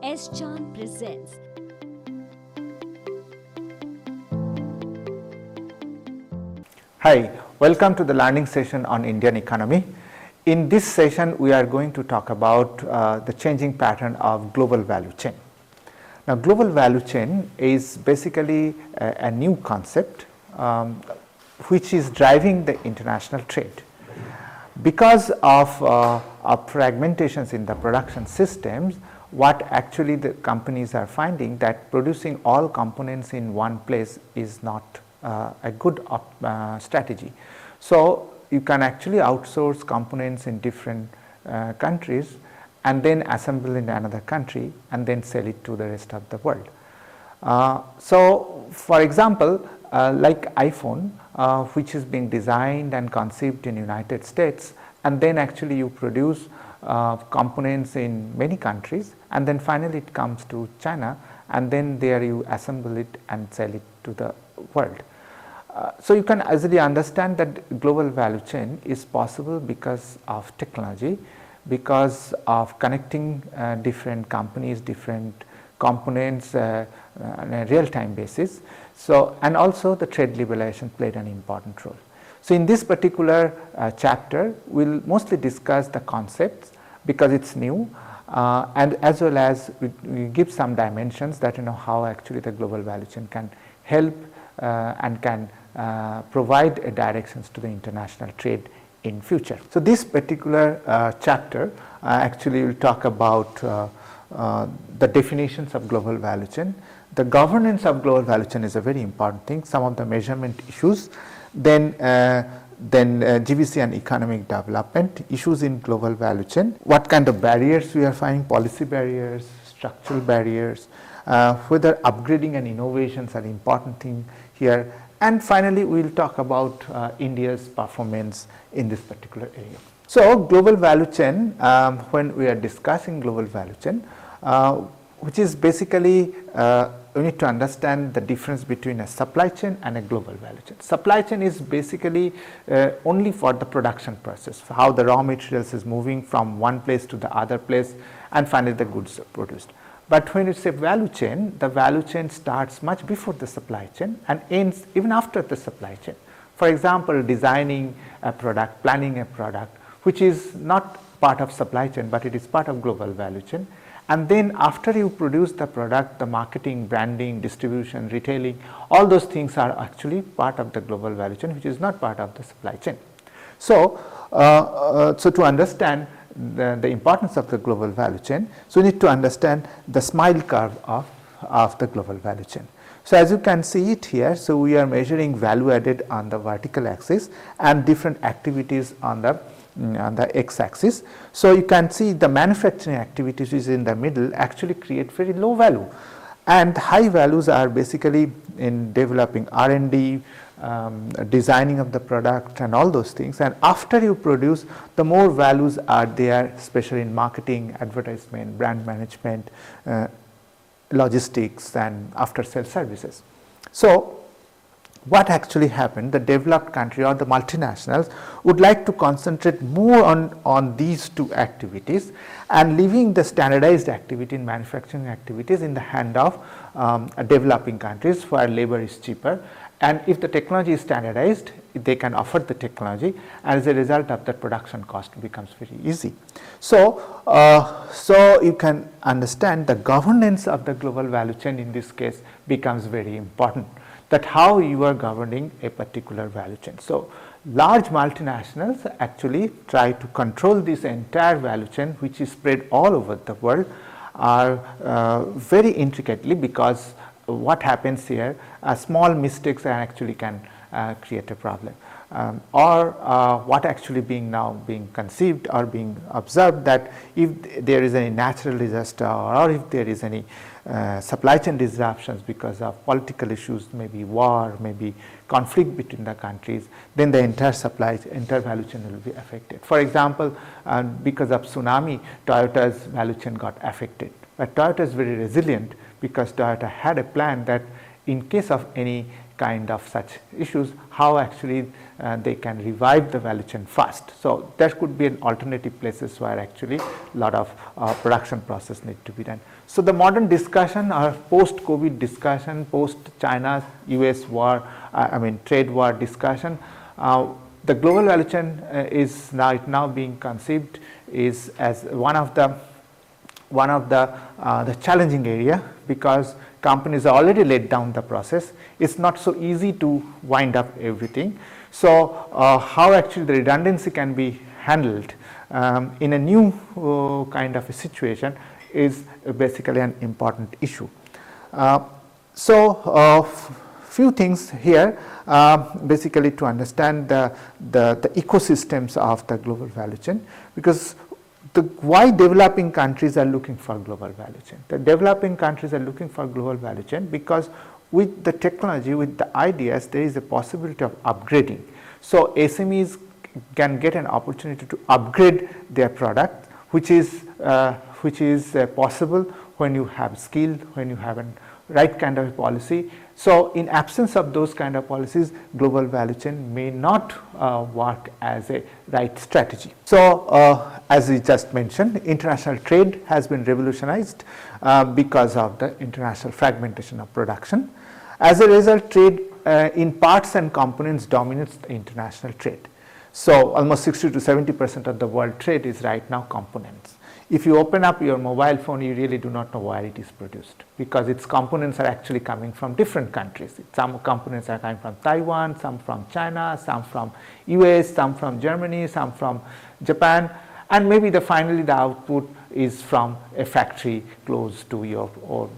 S-Chan presents. Hi, welcome to the learning session on Indian economy. In this session, we are going to talk about the changing pattern of global value chain. Now, global value chain is basically a new concept which is driving the international trade. Because of fragmentations in the production systems, what actually the companies are finding that producing all components in one place is not a good strategy. So, you can actually outsource components in different countries and then assemble in another country and then sell it to the rest of the world. So, for example, like iPhone, which is being designed and conceived in United States, and then actually you produce components in many countries, and then finally it comes to China, and then there you assemble it and sell it to the world. So, you can easily understand that global value chain is possible because of technology, because of connecting different companies, different components on a real time basis. So, and also the trade liberalization played an important role. So, in this particular chapter, we will mostly discuss the concepts because it is new and as well as we give some dimensions that how actually the global value chain can help and can provide directions to the international trade in future. So, this particular chapter actually will talk about the definitions of global value chain. The governance of global value chain is a very important thing, some of the measurement issues, then GVC and economic development issues in global value chain, what kind of barriers we are finding, policy barriers, structural barriers, whether upgrading and innovations are important thing here, and finally we will talk about India's performance in this particular area. So, global value chain, when we are discussing global value chain, which is basically we need to understand the difference between a supply chain and a global value chain. Supply chain is basically only for the production process, for how the raw materials is moving from one place to the other place and finally the goods are produced. But when it's a value chain, the value chain starts much before the supply chain and ends even after the supply chain. For example, designing a product, planning a product, which is not part of supply chain, but it is part of global value chain. And then after you produce the product, the marketing, branding, distribution, retailing, all those things are actually part of the global value chain, which is not part of the supply chain. So, so to understand the importance of the global value chain, so we need to understand the smile curve of the global value chain. So, as you can see it here, so we are measuring value added on the vertical axis and different activities on the x axis. So, you can see the manufacturing activities is in the middle actually create very low value, and high values are basically in developing R&D, designing of the product and all those things, and after you produce the more values are there, especially in marketing, advertisement, brand management, logistics and after sale services. So, what actually happened, the developed country or the multinationals would like to concentrate more on these two activities and leaving the standardized activity in manufacturing activities in the hand of developing countries where labor is cheaper, and if the technology is standardized, they can offer the technology, and as a result of that production cost becomes very easy. So, so you can understand the governance of the global value chain in this case becomes very important, that how you are governing a particular value chain. So, large multinationals actually try to control this entire value chain, which is spread all over the world, are very intricately, because what happens here, small mistakes actually can create a problem. Or what actually being conceived or being observed, that if there is any natural disaster or if there is any supply chain disruptions because of political issues, maybe war, maybe conflict between the countries, then the entire value chain will be affected. For example, because of tsunami, Toyota's value chain got affected, but Toyota is very resilient because Toyota had a plan that in case of any kind of such issues, how actually they can revive the value chain fast. So there could be an alternative places where actually a lot of production process need to be done. So the modern discussion or post-COVID discussion, post-China US war, trade war discussion, the global value chain is now being conceived is as one of the challenging area, because companies are already laid down the process. It's not so easy to wind up everything. So how actually the redundancy can be handled in a new kind of a situation is basically an important issue. Few things here basically to understand the ecosystems of the global value chain, because why developing countries are looking for global value chain. The developing countries are looking for global value chain because with the technology, with the ideas, there is a possibility of upgrading. So SMEs can get an opportunity to upgrade their product, which is possible when you have skill, when you have a right kind of policy. So in absence of those kind of policies, global value chain may not work as a right strategy. So as we just mentioned, international trade has been revolutionized because of the international fragmentation of production. As a result, trade in parts and components dominates the international trade. So almost 60 to 70% of the world trade is right now components. If you open up your mobile phone, you really do not know where it is produced, because its components are actually coming from different countries. Some components are coming from Taiwan, some from China, some from US, some from Germany, some from Japan, and maybe finally the output is from a factory close to your or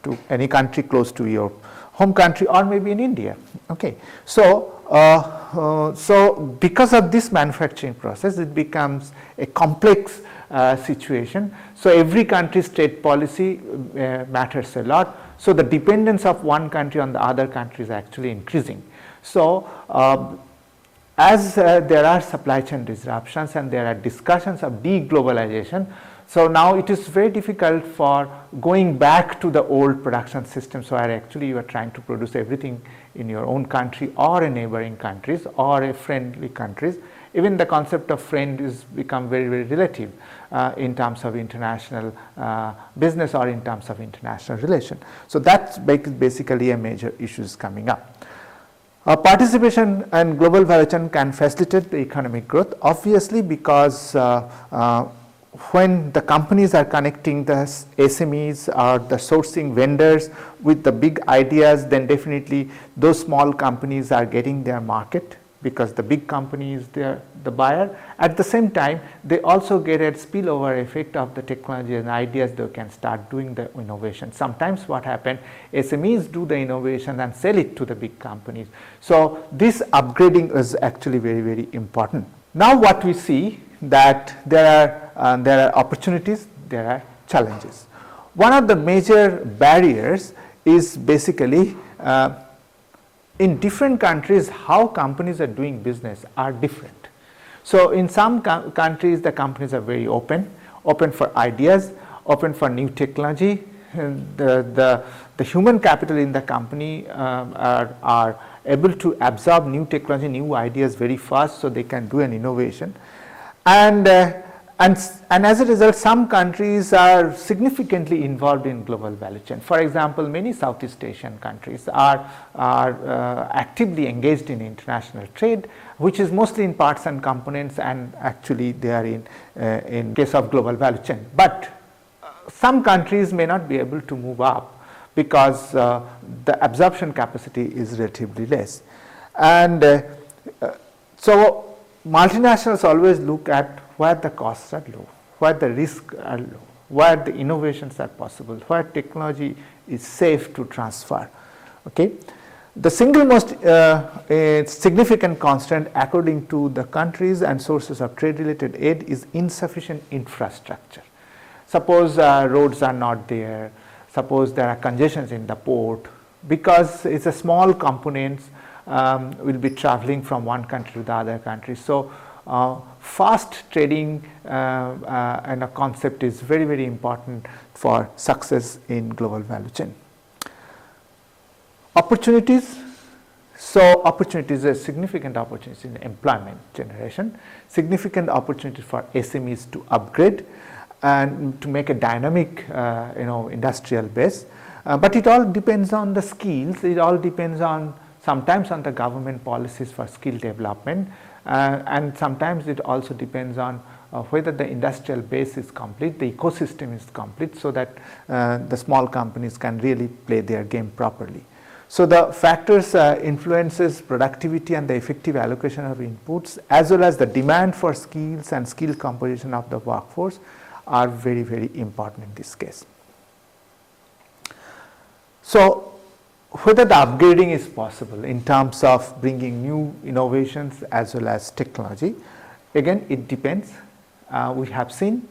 to any country close to your home country, or maybe in India. Okay, so because of this manufacturing process, it becomes a complex situation. So every country's trade policy matters a lot. So the dependence of one country on the other country is actually increasing. So as there are supply chain disruptions and there are discussions of deglobalization, so now it is very difficult for going back to the old production systems where actually you are trying to produce everything in your own country or in neighboring countries or a friendly countries. Even the concept of friend is become very, very relative in terms of international business or in terms of international relation. So that's basically a major issues coming up. Participation in global value chain can facilitate the economic growth, obviously, because when the companies are connecting the SMEs or the sourcing vendors with the big ideas, then definitely those small companies are getting their market, because the big company is the buyer. At the same time, they also get a spillover effect of the technology and ideas. They can start doing the innovation. Sometimes what happens, SMEs do the innovation and sell it to the big companies. So this upgrading is actually very, very important. Now what we see that there are opportunities, there are challenges. One of the major barriers is basically in different countries, how companies are doing business are different. So in some countries, the companies are very open for ideas, open for new technology. The human capital in the company are able to absorb new technology, new ideas very fast, so they can do an innovation. And as a result, some countries are significantly involved in global value chain. For example, many Southeast Asian countries are actively engaged in international trade, which is mostly in parts and components, and actually they are in case of global value chain. But some countries may not be able to move up because the absorption capacity is relatively less. And so multinationals always look at where the costs are low, where the risks are low, where the innovations are possible, where technology is safe to transfer. Okay? The single most significant constraint according to the countries and sources of trade related aid is insufficient infrastructure. Suppose roads are not there, suppose there are congestions in the port, because it's a small components will be traveling from one country to the other country. So fast trading and a concept is very, very important for success in global value chain. Opportunities. So, opportunities are significant opportunities in employment generation, significant opportunity for SMEs to upgrade and to make a dynamic industrial base, but it all depends on the skills, it all depends on sometimes on the government policies for skill development, and sometimes it also depends on whether the industrial base is complete, the ecosystem is complete, so that the small companies can really play their game properly. So, the factors influences productivity and the effective allocation of inputs, as well as the demand for skills and skill composition of the workforce are very, very important in this case. So, whether the upgrading is possible in terms of bringing new innovations as well as technology, again it depends. We have seen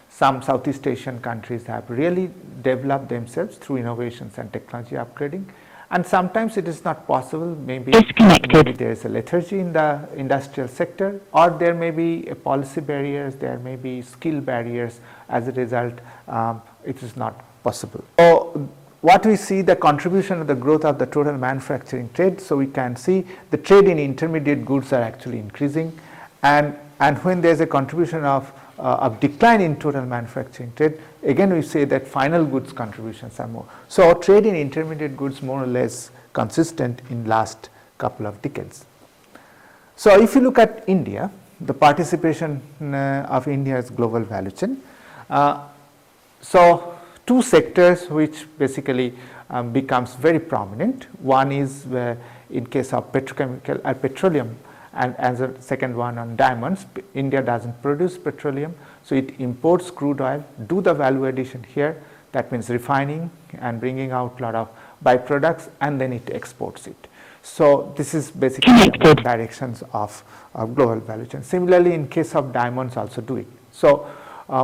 some Southeast Asian countries have really developed themselves through innovations and technology upgrading, and sometimes it is not possible, maybe there is a lethargy in the industrial sector, or there may be a policy barriers, there may be skill barriers, as a result it is not possible. So, what we see the contribution of the growth of the total manufacturing trade. So, we can see the trade in intermediate goods are actually increasing, and when there is a contribution of decline in total manufacturing trade, again we say that final goods contributions are more. So, trade in intermediate goods more or less consistent in last couple of decades. So, if you look at India, the participation of India's global value chain. So, two sectors which basically becomes very prominent. One is in case of petrochemical petroleum, and as a second one on diamonds. India does not produce petroleum, so it imports crude oil, do the value addition here, that means refining and bringing out lot of byproducts, and then it exports it. So, this is basically the directions of global value chain. Similarly, in case of diamonds also do it. So,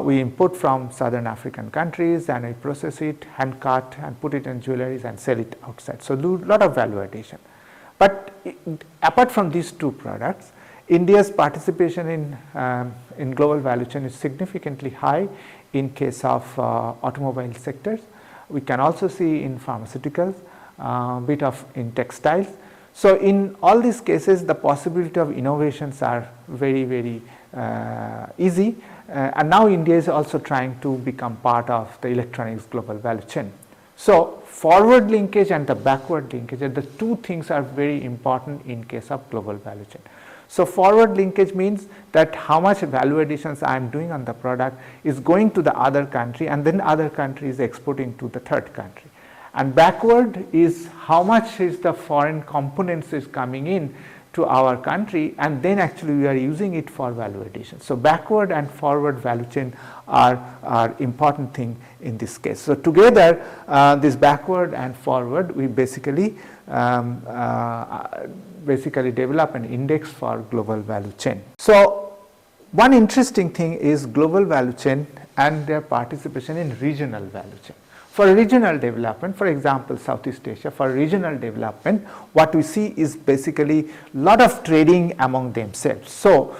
we import from southern African countries and we process it, hand cut and put it in jewelries and sell it outside. So, do lot of value addition. But apart from these two products, India's participation in global value chain is significantly high in case of automobile sectors. We can also see in pharmaceuticals, bit of in textiles. So, in all these cases the possibility of innovations are very, very easy, and now India is also trying to become part of the electronics global value chain. So, forward linkage and the backward linkage, the two things are very important in case of global value chain. So, forward linkage means that how much value additions I am doing on the product is going to the other country, and then other country is exporting to the third country. And backward is how much is the foreign components is coming in to our country, and then actually we are using it for value addition. So, backward and forward value chain are important thing in this case. So, together this backward and forward we basically develop an index for global value chain. So, one interesting thing is global value chain and their participation in regional value chain. For regional development, for example, Southeast Asia, for regional development, what we see is basically lot of trading among themselves. So,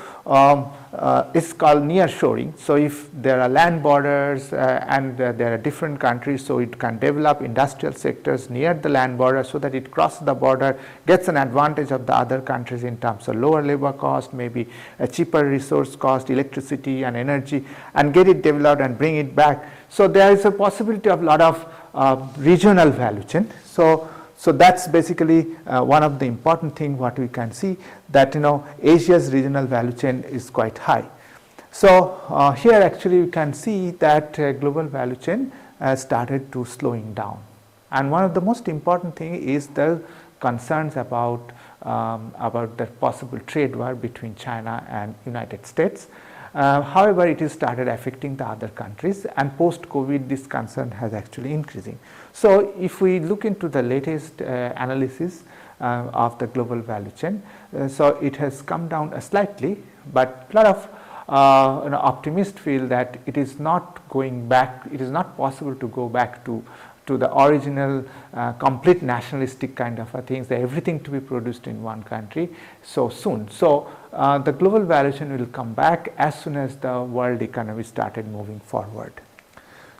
it's called nearshoring. So, if there are land borders and there are different countries, so it can develop industrial sectors near the land border, so that it crosses the border, gets an advantage of the other countries in terms of lower labor cost, maybe a cheaper resource cost, electricity and energy, and get it developed and bring it back. So, there is a possibility of lot of regional value chain. So, that is basically one of the important thing what we can see, that Asia's regional value chain is quite high. So, here actually we can see that global value chain started to slowing down, and one of the most important thing is the concerns about the possible trade war between China and United States. However, it is started affecting the other countries, and post COVID this concern has actually increasing. So, if we look into the latest analysis of the global value chain, so it has come down slightly, but a lot of optimists feel that it is not going back, it is not possible to go back to the original complete nationalistic kind of things, that everything to be produced in one country so soon. So, the global value chain will come back as soon as the world economy started moving forward.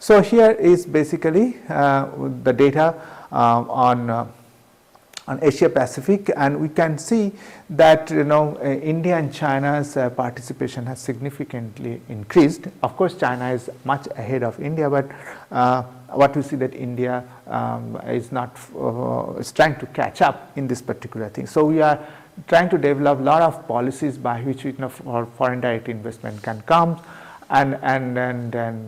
So, here is basically the data on on Asia Pacific, and we can see that India and China's participation has significantly increased. Of course, China is much ahead of India, but what we see that India is not is trying to catch up in this particular thing. So we are trying to develop a lot of policies by which foreign direct investment can come and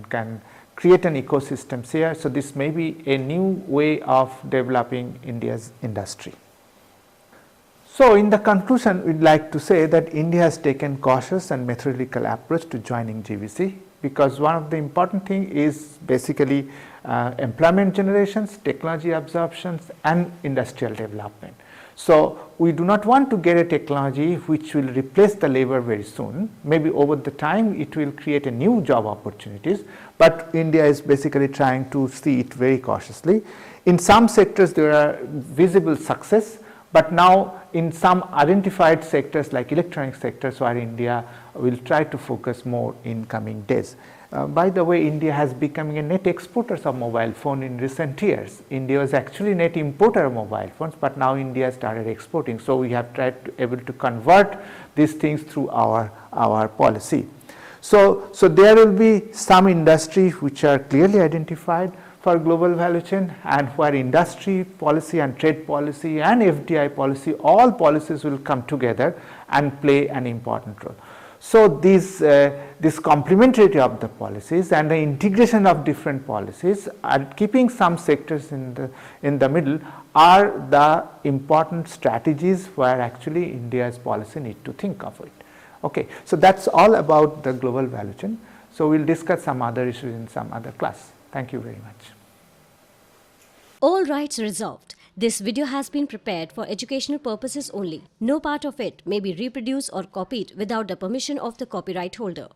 can create an ecosystem here. So this may be a new way of developing India's industry. So in the conclusion, we'd like to say that India has taken cautious and methodical approach to joining GVC, because one of the important thing is basically employment generations, technology absorptions, and industrial development. So we do not want to get a technology which will replace the labor very soon. Maybe over the time it will create a new job opportunities, but India is basically trying to see it very cautiously. In some sectors there are visible success, but now in some identified sectors like electronic sectors where India will try to focus more in coming days. By the way, India has become a net exporter of mobile phone in recent years. India was actually net importer of mobile phones, but now India started exporting. So we have tried to able to convert these things through our policy. So there will be some industries which are clearly identified for global value chain, and where industry policy and trade policy and FDI policy, all policies will come together and play an important role. So this complementarity of the policies and the integration of different policies and keeping some sectors in the middle are the important strategies where actually India's policy need to think of it. Okay, so that's all about the global value chain. So we'll discuss some other issues in some other class. Thank you very much. All rights reserved. This video has been prepared for educational purposes only. No part of it may be reproduced or copied without the permission of the copyright holder.